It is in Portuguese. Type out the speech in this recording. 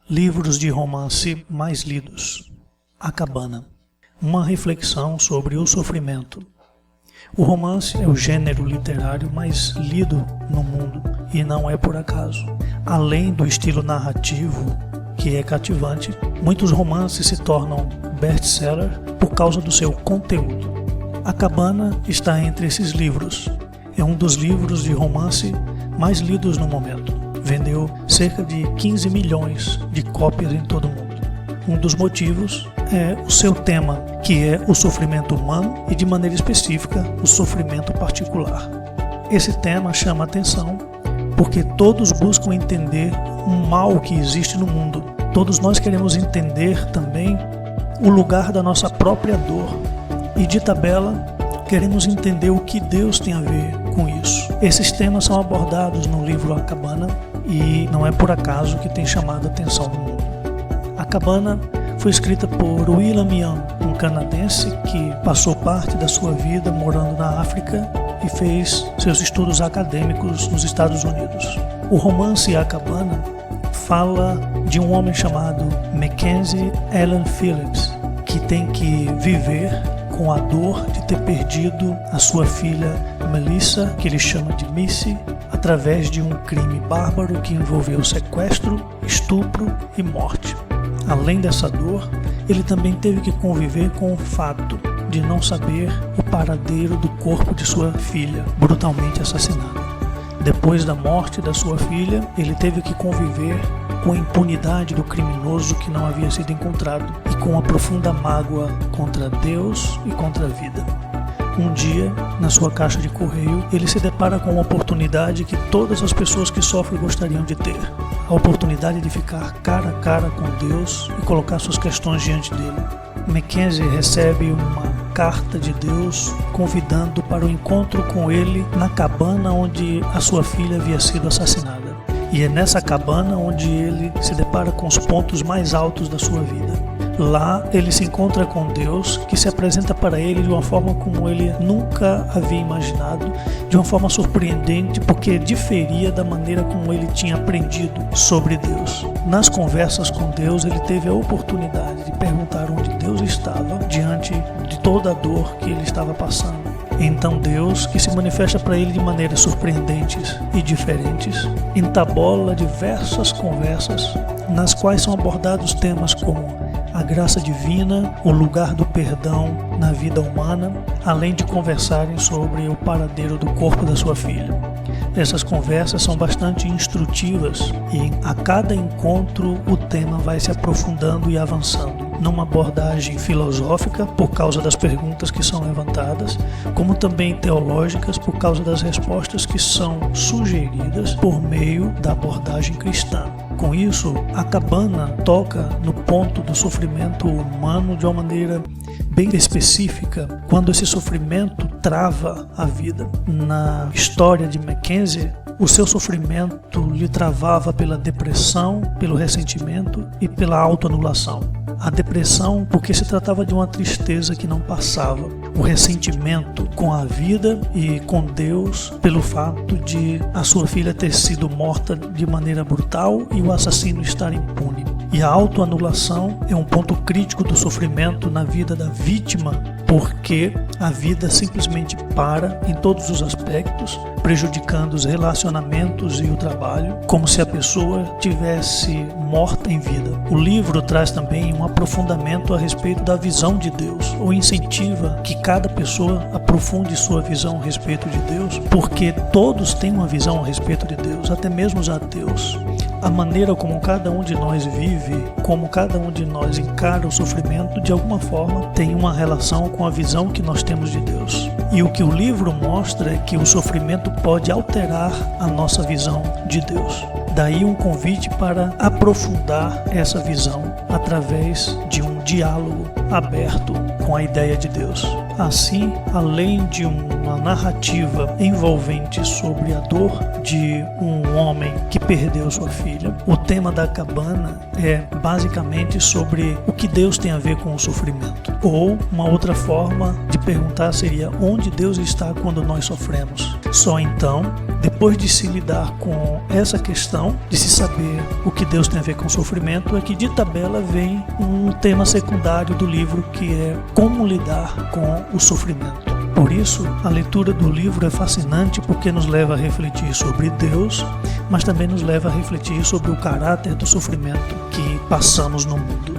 Livros de romance mais lidos. A Cabana. Uma reflexão sobre o sofrimento. O romance é o gênero literário mais lido no mundo e não é por acaso. Além do estilo narrativo, que é cativante, muitos romances se tornam best-seller por causa do seu conteúdo. A Cabana está entre esses livros. É um dos livros de romance mais lidos no momento. Vendeu cerca de 15 milhões de cópias em todo o mundo. Um dos motivos é o seu tema, que é o sofrimento humano e, de maneira específica, o sofrimento particular. Esse tema chama a atenção porque todos buscam entender um mal que existe no mundo. Todos nós queremos entender também o lugar da nossa própria dor e, de tabela, queremos entender o que Deus tem a ver com isso. Esses temas são abordados no livro A Cabana e não é por acaso que tem chamado a atenção do mundo. A Cabana foi escrita por William Young, um canadense que passou parte da sua vida morando na África e fez seus estudos acadêmicos nos Estados Unidos. O romance A Cabana fala de um homem chamado Mackenzie Allen Phillips, que tem que viver com a dor de ter perdido a sua filha Melissa, que ele chama de Missy, através de um crime bárbaro que envolveu sequestro, estupro e morte. Além dessa dor, ele também teve que conviver com o fato de não saber o paradeiro do corpo de sua filha, brutalmente assassinada. Depois da morte da sua filha, ele teve que conviver com a impunidade do criminoso que não havia sido encontrado e com a profunda mágoa contra Deus e contra a vida. Um dia, na sua caixa de correio, ele se depara com uma oportunidade que todas as pessoas que sofrem gostariam de ter. A oportunidade de ficar cara a cara com Deus e colocar suas questões diante dele. Mackenzie recebe uma carta de Deus convidando para o encontro com ele na cabana onde a sua filha havia sido assassinada. E é nessa cabana onde ele se depara com os pontos mais altos da sua vida. Lá ele se encontra com Deus, que se apresenta para ele de uma forma como ele nunca havia imaginado, de uma forma surpreendente, porque diferia da maneira como ele tinha aprendido sobre Deus. Nas conversas com Deus, ele teve a oportunidade de perguntar onde Deus estava diante de toda a dor que ele estava passando. Então Deus, que se manifesta para ele de maneiras surpreendentes e diferentes, entabola diversas conversas nas quais são abordados temas como a graça divina, o lugar do perdão na vida humana, além de conversarem sobre o paradeiro do corpo da sua filha. Essas conversas são bastante instrutivas e a cada encontro o tema vai se aprofundando e avançando, numa abordagem filosófica por causa das perguntas que são levantadas, como também teológicas por causa das respostas que são sugeridas por meio da abordagem cristã. Com isso, a Cabana toca no ponto do sofrimento humano de uma maneira bem específica, quando esse sofrimento trava a vida. Na história de Mackenzie, o seu sofrimento lhe travava pela depressão, pelo ressentimento e pela autoanulação. A depressão porque se tratava de uma tristeza que não passava. O ressentimento com a vida e com Deus pelo fato de a sua filha ter sido morta de maneira brutal e o assassino estar impune. E a autoanulação é um ponto crítico do sofrimento na vida da vítima, porque a vida simplesmente para em todos os aspectos, prejudicando os relacionamentos e o trabalho, como se a pessoa tivesse morta em vida. O livro traz também um aprofundamento a respeito da visão de Deus, ou incentiva que cada pessoa aprofunde sua visão a respeito de Deus, porque todos têm uma visão a respeito de Deus, até mesmo os ateus. A maneira como cada um de nós vive, como cada um de nós encara o sofrimento, de alguma forma tem uma relação com a visão que nós temos de Deus. E o que o livro mostra é que o sofrimento pode alterar a nossa visão de Deus. Daí um convite para aprofundar essa visão através de um diálogo aberto com a ideia de Deus. Assim, além de uma narrativa envolvente sobre a dor de um homem que perdeu sua filha, o tema da Cabana é basicamente sobre o que Deus tem a ver com o sofrimento. Ou uma outra forma de perguntar seria onde Deus está quando nós sofremos. Só então Depois de se lidar com essa questão, de se saber o que Deus tem a ver com o sofrimento, é que de tabela vem um tema secundário do livro, que é como lidar com o sofrimento. Por isso, a leitura do livro é fascinante, porque nos leva a refletir sobre Deus, mas também nos leva a refletir sobre o caráter do sofrimento que passamos no mundo.